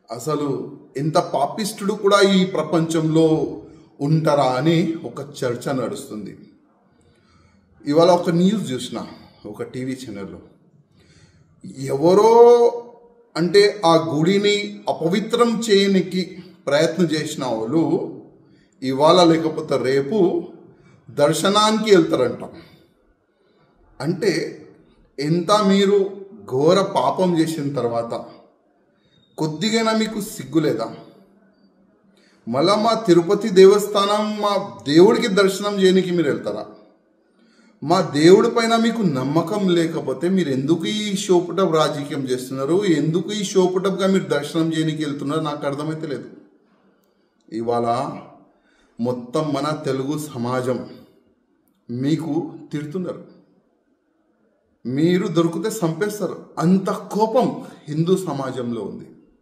అసలు ఎంత పాపిష్టుడు కూడా ఈ ప్రపంచంలో ఉంటారా అని ఒక చర్చ నడుస్తుంది. ఇవాళ ఒక న్యూస్ చూసిన ఒక టీవీ ఛానల్లో, ఎవరో అంటే ఆ గుడిని అపవిత్రం చేయనికి ప్రయత్నం చేసిన వాళ్ళు ఇవాళ లేకపోతే రేపు దర్శనానికి వెళ్తారంట. అంటే ఎంత మీరు ఘోర పాపం చేసిన తర్వాత కొద్దిగైనా మీకు సిగ్గులేదా? మళ్ళా మా తిరుపతి దేవస్థానం మా దేవుడికి దర్శనం చేయడానికి మీరు వెళ్తారా? మా దేవుడి పైన మీకు నమ్మకం లేకపోతే మీరు ఎందుకు ఈ షోపుటప్ రాజకీయం చేస్తున్నారు? ఎందుకు ఈ షోపుటప్గా మీరు దర్శనం చేయడానికి వెళ్తున్నారు? నాకు అర్థమైతే లేదు. ఇవాళ మొత్తం మన తెలుగు సమాజం మీకు తిడుతున్నారు, మీరు దొరికితే చంపేస్తారు. అంత కోపం హిందూ సమాజంలో ఉంది.